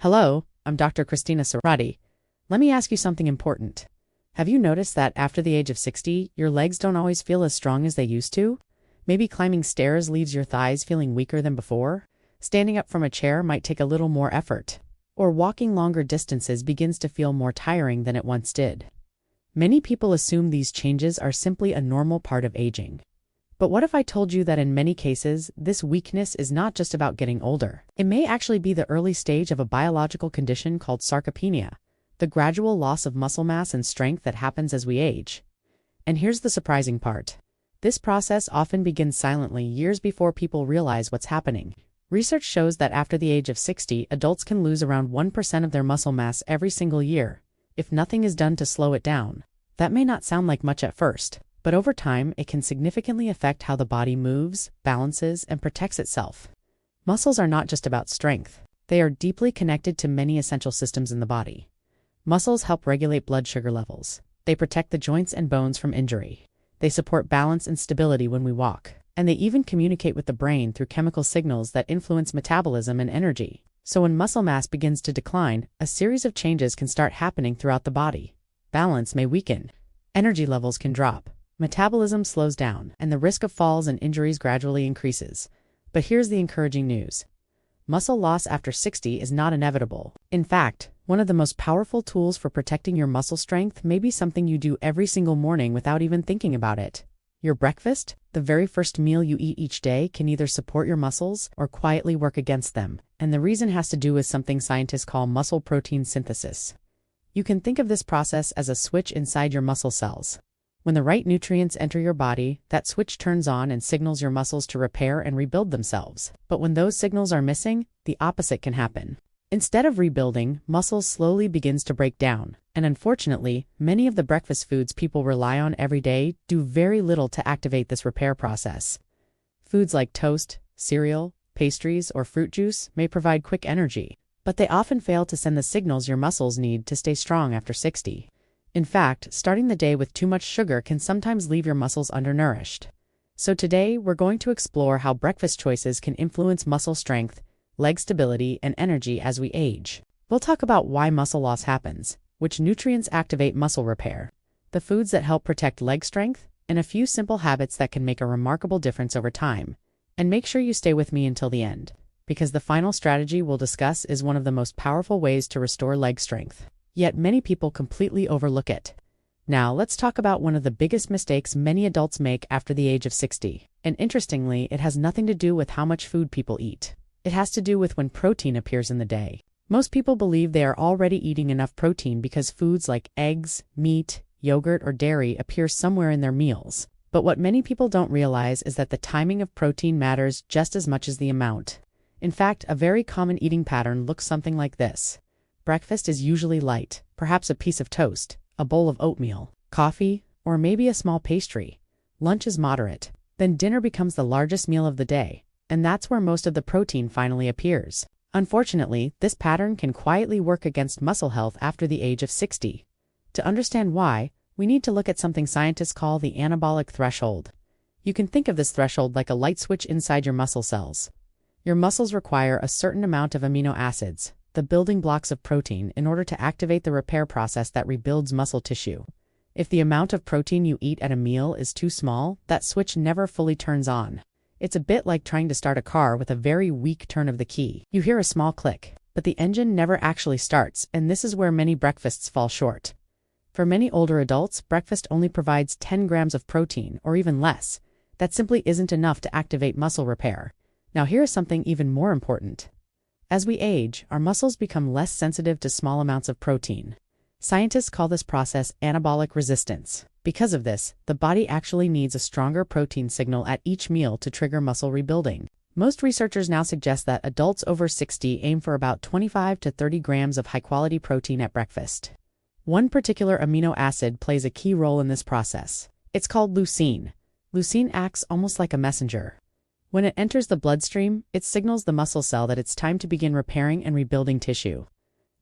Hello, I'm Dr. Christina Serrati. Let me ask you something important. Have you noticed that after the age of 60, your legs don't always feel as strong as they used to? Maybe climbing stairs leaves your thighs feeling weaker than before? Standing up from a chair might take a little more effort. Or walking longer distances begins to feel more tiring than it once did. Many people assume these changes are simply a normal part of aging. But what if I told you that in many cases, this weakness is not just about getting older? It may actually be the early stage of a biological condition called sarcopenia, the gradual loss of muscle mass and strength that happens as we age. And here's the surprising part. This process often begins silently years before people realize what's happening. Research shows that after the age of 60, adults can lose around 1% of their muscle mass every single year, if nothing is done to slow it down. That may not sound like much at first, but over time, it can significantly affect how the body moves, balances, and protects itself. Muscles are not just about strength. They are deeply connected to many essential systems in the body. Muscles help regulate blood sugar levels. They protect the joints and bones from injury. They support balance and stability when we walk. And they even communicate with the brain through chemical signals that influence metabolism and energy. So when muscle mass begins to decline, a series of changes can start happening throughout the body. Balance may weaken. Energy levels can drop. Metabolism slows down, and the risk of falls and injuries gradually increases. But here's the encouraging news. Muscle loss after 60 is not inevitable. In fact, one of the most powerful tools for protecting your muscle strength may be something you do every single morning without even thinking about it. Your breakfast, the very first meal you eat each day, can either support your muscles or quietly work against them. And the reason has to do with something scientists call muscle protein synthesis. You can think of this process as a switch inside your muscle cells. When the right nutrients enter your body, that switch turns on and signals your muscles to repair and rebuild themselves. But when those signals are missing, the opposite can happen. Instead of rebuilding, muscles slowly begins to break down. And unfortunately, many of the breakfast foods people rely on every day do very little to activate this repair process. Foods like toast, cereal, pastries, or fruit juice may provide quick energy, but they often fail to send the signals your muscles need to stay strong after 60. In fact, starting the day with too much sugar can sometimes leave your muscles undernourished. So today, we're going to explore how breakfast choices can influence muscle strength, leg stability, and energy as we age. We'll talk about why muscle loss happens, which nutrients activate muscle repair, the foods that help protect leg strength, and a few simple habits that can make a remarkable difference over time. And make sure you stay with me until the end, because the final strategy we'll discuss is one of the most powerful ways to restore leg strength. Yet many people completely overlook it. Now, let's talk about one of the biggest mistakes many adults make after the age of 60. And interestingly, it has nothing to do with how much food people eat. It has to do with when protein appears in the day. Most people believe they are already eating enough protein because foods like eggs, meat, yogurt, or dairy appear somewhere in their meals. But what many people don't realize is that the timing of protein matters just as much as the amount. In fact, a very common eating pattern looks something like this. Breakfast is usually light, perhaps a piece of toast, a bowl of oatmeal, coffee, or maybe a small pastry. Lunch is moderate. Then dinner becomes the largest meal of the day, and that's where most of the protein finally appears. Unfortunately, this pattern can quietly work against muscle health after the age of 60. To understand why, we need to look at something scientists call the anabolic threshold. You can think of this threshold like a light switch inside your muscle cells. Your muscles require a certain amount of amino acids, the building blocks of protein, in order to activate the repair process that rebuilds muscle tissue. If the amount of protein you eat at a meal is too small, that switch never fully turns on. It's a bit like trying to start a car with a very weak turn of the key. You hear a small click, but the engine never actually starts, and this is where many breakfasts fall short. For many older adults, breakfast only provides 10 grams of protein, or even less. That simply isn't enough to activate muscle repair. Now here is something even more important. As we age, our muscles become less sensitive to small amounts of protein. Scientists call this process anabolic resistance. Because of this, the body actually needs a stronger protein signal at each meal to trigger muscle rebuilding. Most researchers now suggest that adults over 60 aim for about 25 to 30 grams of high-quality protein at breakfast. One particular amino acid plays a key role in this process. It's called leucine. Leucine acts almost like a messenger. When it enters the bloodstream, it signals the muscle cell that it's time to begin repairing and rebuilding tissue.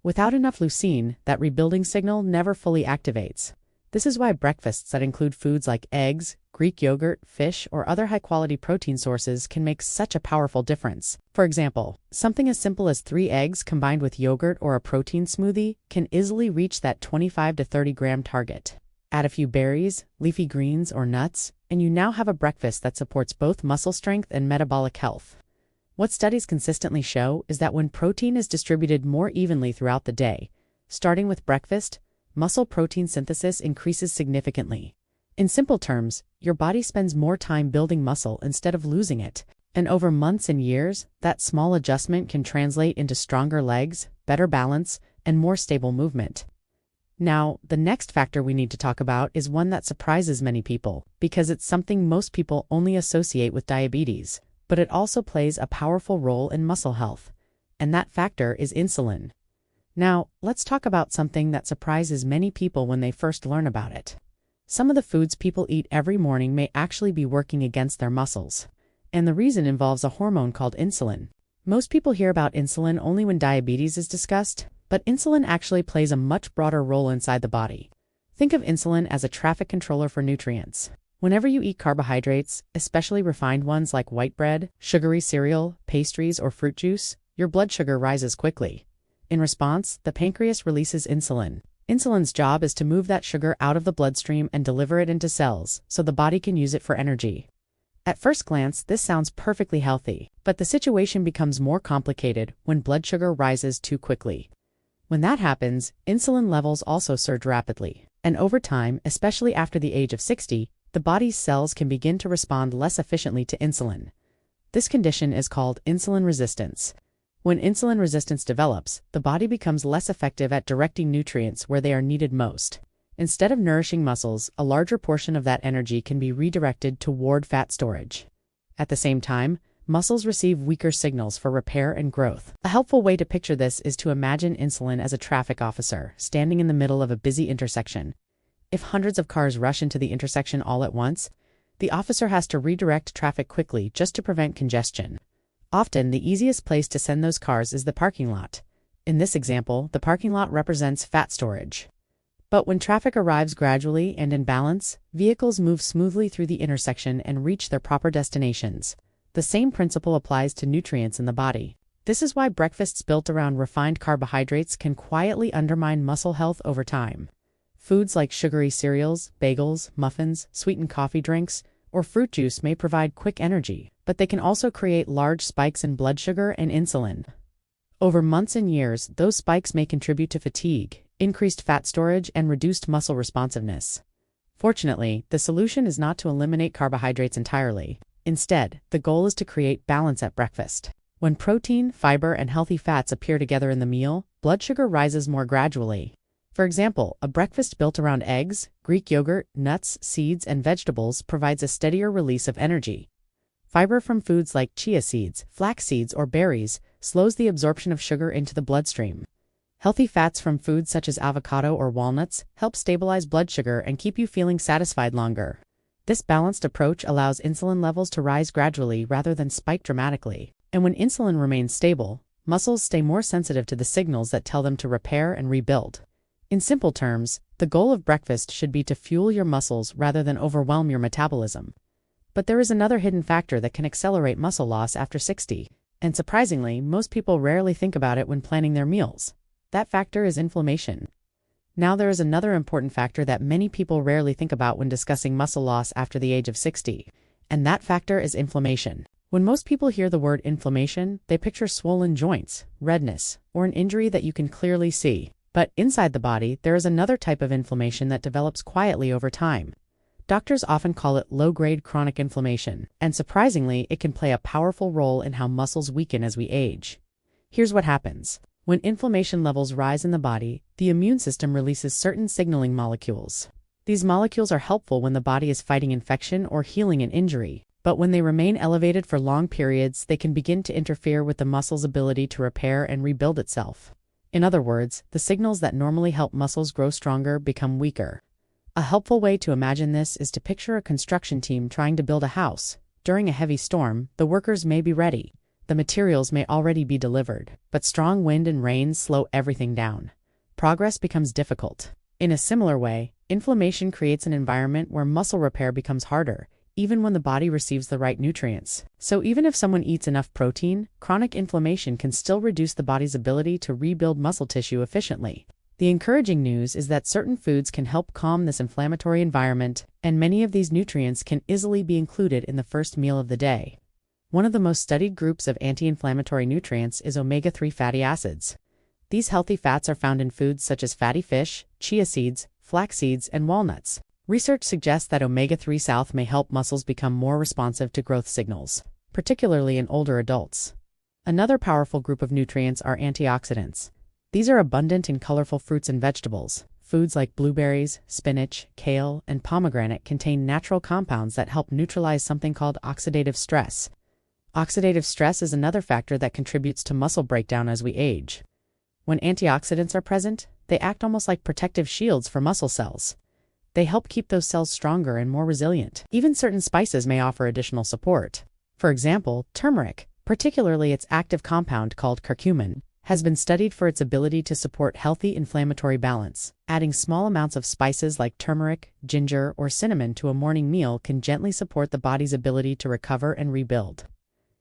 Without enough leucine, that rebuilding signal never fully activates. This is why breakfasts that include foods like eggs, Greek yogurt, fish, or other high-quality protein sources can make such a powerful difference. For example, something as simple as 3 eggs combined with yogurt or a protein smoothie can easily reach that 25 to 30 gram target. Add a few berries, leafy greens, or nuts, and you now have a breakfast that supports both muscle strength and metabolic health. What studies consistently show is that when protein is distributed more evenly throughout the day, starting with breakfast, muscle protein synthesis increases significantly. In simple terms, your body spends more time building muscle instead of losing it, and over months and years, that small adjustment can translate into stronger legs, better balance, and more stable movement. Now, the next factor we need to talk about is one that surprises many people, because it's something most people only associate with diabetes, but it also plays a powerful role in muscle health, and that factor is insulin. Now, let's talk about something that surprises many people when they first learn about it. Some of the foods people eat every morning may actually be working against their muscles, and the reason involves a hormone called insulin. Most people hear about insulin only when diabetes is discussed, but insulin actually plays a much broader role inside the body. Think of insulin as a traffic controller for nutrients. Whenever you eat carbohydrates, especially refined ones like white bread, sugary cereal, pastries, or fruit juice, your blood sugar rises quickly. In response, the pancreas releases insulin. Insulin's job is to move that sugar out of the bloodstream and deliver it into cells, so the body can use it for energy. At first glance, this sounds perfectly healthy, but the situation becomes more complicated when blood sugar rises too quickly. When that happens, insulin levels also surge rapidly, and over time, especially after the age of 60, the body's cells can begin to respond less efficiently to insulin. This condition is called insulin resistance. When insulin resistance develops, the body becomes less effective at directing nutrients where they are needed most. Instead of nourishing muscles, a larger portion of that energy can be redirected toward fat storage. At the same time, muscles receive weaker signals for repair and growth. A helpful way to picture this is to imagine insulin as a traffic officer standing in the middle of a busy intersection. If hundreds of cars rush into the intersection all at once, the officer has to redirect traffic quickly just to prevent congestion. Often, the easiest place to send those cars is the parking lot. In this example, the parking lot represents fat storage. But when traffic arrives gradually and in balance, vehicles move smoothly through the intersection and reach their proper destinations. The same principle applies to nutrients in the body. This is why breakfasts built around refined carbohydrates can quietly undermine muscle health over time. Foods like sugary cereals, bagels, muffins, sweetened coffee drinks, or fruit juice may provide quick energy, but they can also create large spikes in blood sugar and insulin. Over months and years, those spikes may contribute to fatigue, increased fat storage, and reduced muscle responsiveness. Fortunately, the solution is not to eliminate carbohydrates entirely. Instead, the goal is to create balance at breakfast. When protein, fiber, and healthy fats appear together in the meal, blood sugar rises more gradually. For example, a breakfast built around eggs, Greek yogurt, nuts, seeds, and vegetables provides a steadier release of energy. Fiber from foods like chia seeds, flax seeds, or berries slows the absorption of sugar into the bloodstream. Healthy fats from foods such as avocado or walnuts help stabilize blood sugar and keep you feeling satisfied longer. This balanced approach allows insulin levels to rise gradually rather than spike dramatically. And when insulin remains stable, muscles stay more sensitive to the signals that tell them to repair and rebuild. In simple terms, the goal of breakfast should be to fuel your muscles rather than overwhelm your metabolism. But there is another hidden factor that can accelerate muscle loss after 60. And surprisingly, most people rarely think about it when planning their meals. That factor is inflammation. Now there is another important factor that many people rarely think about when discussing muscle loss after the age of 60, and that factor is inflammation. When most people hear the word inflammation, they picture swollen joints, redness, or an injury that you can clearly see. But inside the body, there is another type of inflammation that develops quietly over time. Doctors often call it low-grade chronic inflammation, and surprisingly, it can play a powerful role in how muscles weaken as we age. Here's what happens. When inflammation levels rise in the body, the immune system releases certain signaling molecules. These molecules are helpful when the body is fighting infection or healing an injury, but when they remain elevated for long periods, they can begin to interfere with the muscle's ability to repair and rebuild itself. In other words, the signals that normally help muscles grow stronger become weaker. A helpful way to imagine this is to picture a construction team trying to build a house. During a heavy storm, the workers may be ready. The materials may already be delivered, but strong wind and rain slow everything down. Progress becomes difficult. In a similar way, inflammation creates an environment where muscle repair becomes harder, even when the body receives the right nutrients. So even if someone eats enough protein, chronic inflammation can still reduce the body's ability to rebuild muscle tissue efficiently. The encouraging news is that certain foods can help calm this inflammatory environment, and many of these nutrients can easily be included in the first meal of the day. One of the most studied groups of anti-inflammatory nutrients is omega-3 fatty acids. These healthy fats are found in foods such as fatty fish, chia seeds, flax seeds, and walnuts. Research suggests that omega-3 south may help muscles become more responsive to growth signals, particularly in older adults. Another powerful group of nutrients are antioxidants. These are abundant in colorful fruits and vegetables. Foods like blueberries, spinach, kale, and pomegranate contain natural compounds that help neutralize something called oxidative stress. Oxidative stress is another factor that contributes to muscle breakdown as we age. When antioxidants are present, they act almost like protective shields for muscle cells. They help keep those cells stronger and more resilient. Even certain spices may offer additional support. For example, turmeric, particularly its active compound called curcumin, has been studied for its ability to support healthy inflammatory balance. Adding small amounts of spices like turmeric, ginger, or cinnamon to a morning meal can gently support the body's ability to recover and rebuild.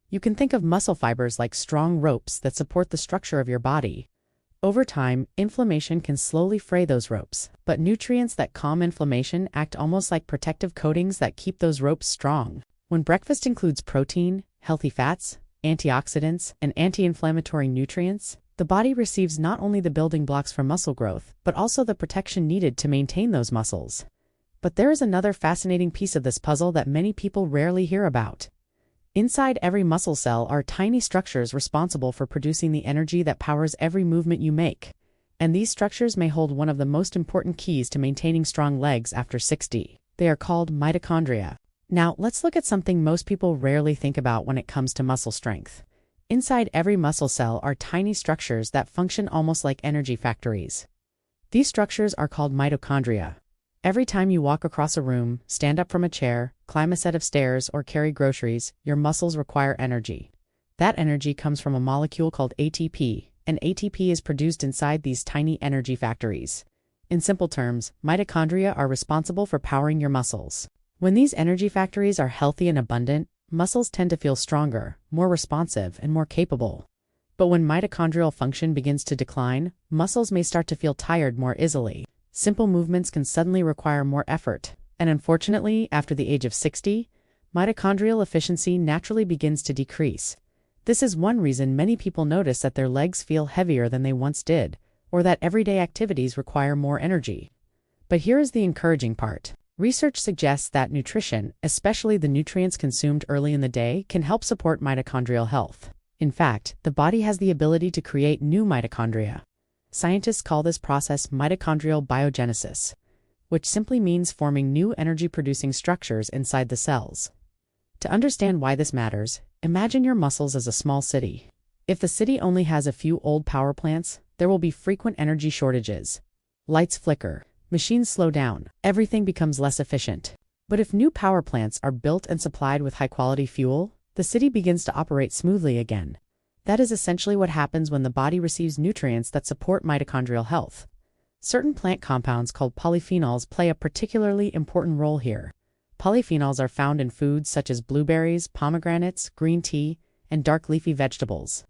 You can think of muscle fibers like strong ropes that support the structure of your body. Over time, inflammation can slowly fray those ropes, but nutrients that calm inflammation act almost like protective coatings that keep those ropes strong. When breakfast includes protein, healthy fats, antioxidants, and anti-inflammatory nutrients, the body receives not only the building blocks for muscle growth, but also the protection needed to maintain those muscles. But there is another fascinating piece of this puzzle that many people rarely hear about. Inside every muscle cell are tiny structures responsible for producing the energy that powers every movement you make. And these structures may hold one of the most important keys to maintaining strong legs after 60. They are called mitochondria. Now, let's look at something most people rarely think about when it comes to muscle strength. Inside every muscle cell are tiny structures that function almost like energy factories. These structures are called mitochondria. Every time you walk across a room, stand up from a chair, climb a set of stairs, or carry groceries, your muscles require energy. That energy comes from a molecule called ATP, and ATP is produced inside these tiny energy factories. In simple terms, mitochondria are responsible for powering your muscles. When these energy factories are healthy and abundant, muscles tend to feel stronger, more responsive, and more capable. But when mitochondrial function begins to decline, muscles may start to feel tired more easily. Simple movements can suddenly require more effort, and unfortunately, after the age of 60, mitochondrial efficiency naturally begins to decrease. This is one reason many people notice that their legs feel heavier than they once did, or that everyday activities require more energy. But here is the encouraging part. Research suggests that nutrition, especially the nutrients consumed early in the day, can help support mitochondrial health. In fact, the body has the ability to create new mitochondria. Scientists call this process mitochondrial biogenesis, which simply means forming new energy-producing structures inside the cells. To understand why this matters, imagine your muscles as a small city. If the city only has a few old power plants, there will be frequent energy shortages. Lights flicker, machines slow down, everything becomes less efficient. But if new power plants are built and supplied with high-quality fuel, the city begins to operate smoothly again. That is essentially what happens when the body receives nutrients that support mitochondrial health. Certain plant compounds called polyphenols play a particularly important role here. Polyphenols are found in foods such as blueberries, pomegranates, green tea, and dark leafy vegetables.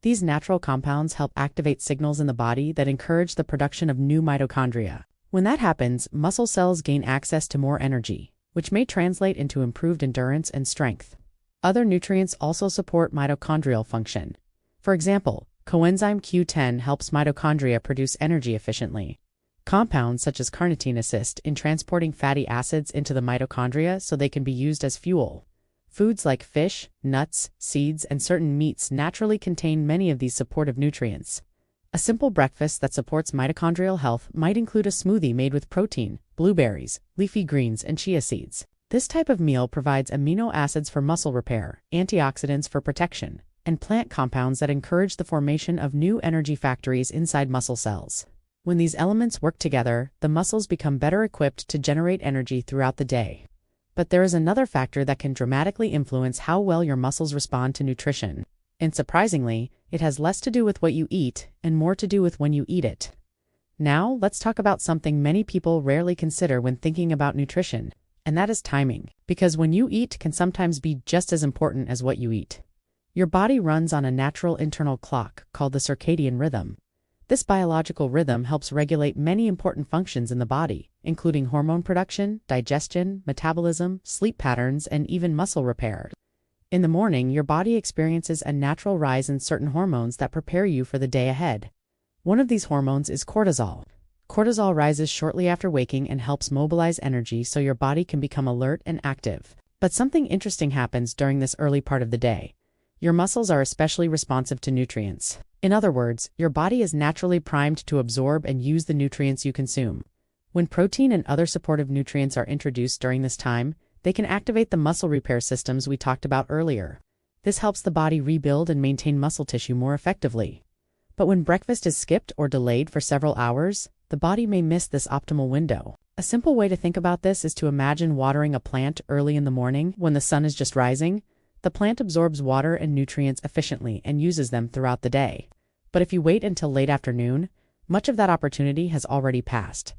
These natural compounds help activate signals in the body that encourage the production of new mitochondria. When that happens, muscle cells gain access to more energy, which may translate into improved endurance and strength. Other nutrients also support mitochondrial function. For example, coenzyme Q10 helps mitochondria produce energy efficiently. Compounds such as carnitine assist in transporting fatty acids into the mitochondria so they can be used as fuel. Foods like fish, nuts, seeds, and certain meats naturally contain many of these supportive nutrients. A simple breakfast that supports mitochondrial health might include a smoothie made with protein, blueberries, leafy greens, and chia seeds. This type of meal provides amino acids for muscle repair, antioxidants for protection, and plant compounds that encourage the formation of new energy factories inside muscle cells. When these elements work together, the muscles become better equipped to generate energy throughout the day. But there is another factor that can dramatically influence how well your muscles respond to nutrition. And surprisingly, it has less to do with what you eat and more to do with when you eat it. Now, let's talk about something many people rarely consider when thinking about nutrition, and that is timing. Because when you eat can sometimes be just as important as what you eat. Your body runs on a natural internal clock called the circadian rhythm. This biological rhythm helps regulate many important functions in the body, including hormone production, digestion, metabolism, sleep patterns, and even muscle repair. In the morning, your body experiences a natural rise in certain hormones that prepare you for the day ahead. One of these hormones is cortisol. Cortisol rises shortly after waking and helps mobilize energy so your body can become alert and active. But something interesting happens during this early part of the day. Your muscles are especially responsive to nutrients. In other words, your body is naturally primed to absorb and use the nutrients you consume. When protein and other supportive nutrients are introduced during this time, they can activate the muscle repair systems we talked about earlier. This helps the body rebuild and maintain muscle tissue more effectively. But when breakfast is skipped or delayed for several hours, the body may miss this optimal window. A simple way to think about this is to imagine watering a plant early in the morning when the sun is just rising. The plant absorbs water and nutrients efficiently and uses them throughout the day. But if you wait until late afternoon, much of that opportunity has already passed.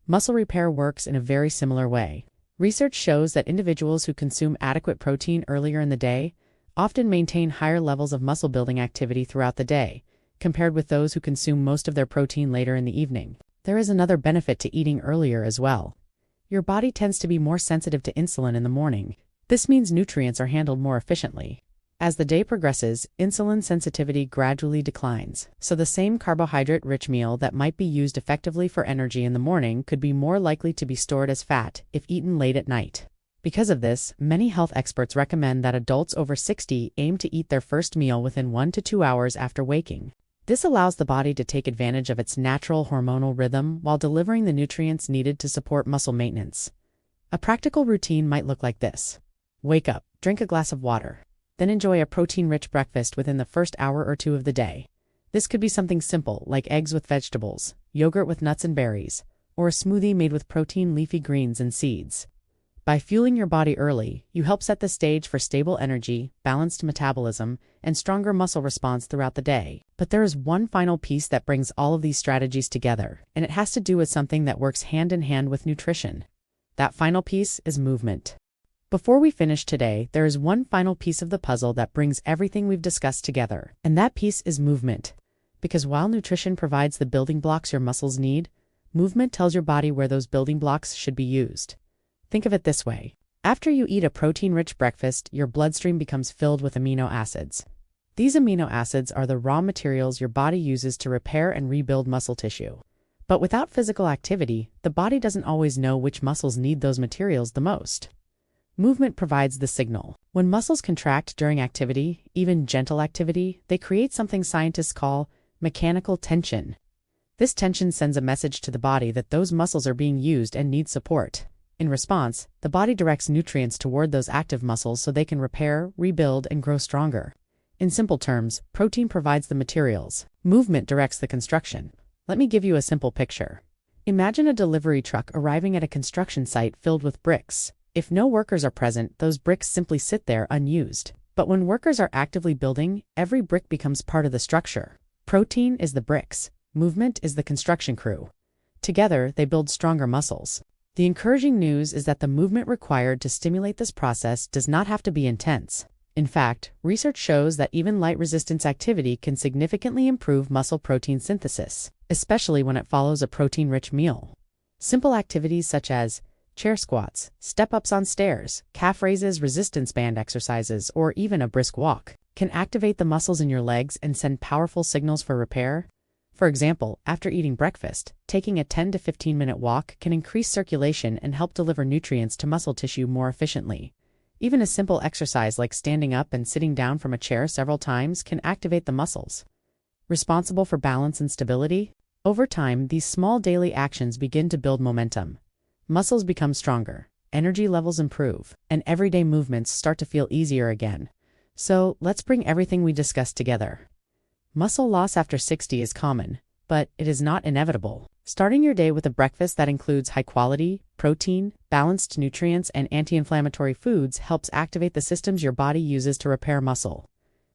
Muscle repair works in a very similar way. Research shows that individuals who consume adequate protein earlier in the day often maintain higher levels of muscle building activity throughout the day, compared with those who consume most of their protein later in the evening. There is another benefit to eating earlier as well. Your body tends to be more sensitive to insulin in the morning. This means nutrients are handled more efficiently. As the day progresses, insulin sensitivity gradually declines, so the same carbohydrate-rich meal that might be used effectively for energy in the morning could be more likely to be stored as fat if eaten late at night. Because of this, many health experts recommend that adults over 60 aim to eat their first meal within 1 to 2 hours after waking. This allows the body to take advantage of its natural hormonal rhythm while delivering the nutrients needed to support muscle maintenance. A practical routine might look like this. Wake up, drink a glass of water, then enjoy a protein-rich breakfast within the first hour or two of the day. This could be something simple like eggs with vegetables, yogurt with nuts and berries, or a smoothie made with protein leafy greens and seeds. By fueling your body early, you help set the stage for stable energy, balanced metabolism, and stronger muscle response throughout the day. But there is one final piece that brings all of these strategies together, and it has to do with something that works hand in hand with nutrition. That final piece is movement. Before we finish today, there is one final piece of the puzzle that brings everything we've discussed together, and that piece is movement. Because while nutrition provides the building blocks your muscles need, movement tells your body where those building blocks should be used. Think of it this way. After you eat a protein-rich breakfast, your bloodstream becomes filled with amino acids. These amino acids are the raw materials your body uses to repair and rebuild muscle tissue. But without physical activity, the body doesn't always know which muscles need those materials the most. Movement provides the signal. When muscles contract during activity, even gentle activity, they create something scientists call mechanical tension. This tension sends a message to the body that those muscles are being used and need support. In response, the body directs nutrients toward those active muscles so they can repair, rebuild, and grow stronger. In simple terms, protein provides the materials. Movement directs the construction. Let me give you a simple picture. Imagine a delivery truck arriving at a construction site filled with bricks. If no workers are present, those bricks simply sit there unused. But when workers are actively building, every brick becomes part of the structure. Protein is the bricks. Movement is the construction crew. Together, they build stronger muscles. The encouraging news is that the movement required to stimulate this process does not have to be intense. In fact, research shows that even light resistance activity can significantly improve muscle protein synthesis, especially when it follows a protein-rich meal. Simple activities such as chair squats, step-ups on stairs, calf raises, resistance band exercises, or even a brisk walk can activate the muscles in your legs and send powerful signals for repair. For example, after eating breakfast, taking a 10 to 15-minute walk can increase circulation and help deliver nutrients to muscle tissue more efficiently. Even a simple exercise like standing up and sitting down from a chair several times can activate the muscles responsible for balance and stability. Over time, these small daily actions begin to build momentum. Muscles become stronger, energy levels improve, and everyday movements start to feel easier again. So, let's bring everything we discussed together. Muscle loss after 60 is common, but it is not inevitable. Starting your day with a breakfast that includes high-quality, protein, balanced nutrients, and anti-inflammatory foods helps activate the systems your body uses to repair muscle.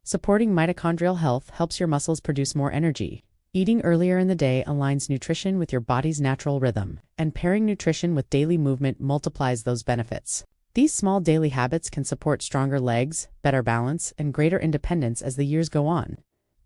Supporting mitochondrial health helps your muscles produce more energy. Eating earlier in the day aligns nutrition with your body's natural rhythm, and pairing nutrition with daily movement multiplies those benefits. These small daily habits can support stronger legs, better balance, and greater independence as the years go on.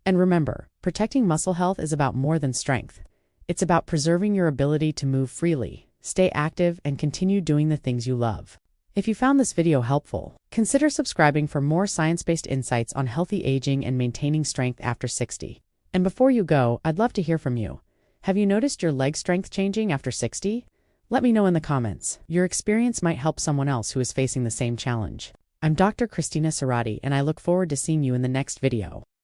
And remember, protecting muscle health is about more than strength. It's about preserving your ability to move freely, stay active, and continue doing the things you love. If you found this video helpful, consider subscribing for more science-based insights on healthy aging and maintaining strength after 60. And before you go, I'd love to hear from you. Have you noticed your leg strength changing after 60? Let me know in the comments. Your experience might help someone else who is facing the same challenge. I'm Dr. Christina Serrati, and I look forward to seeing you in the next video.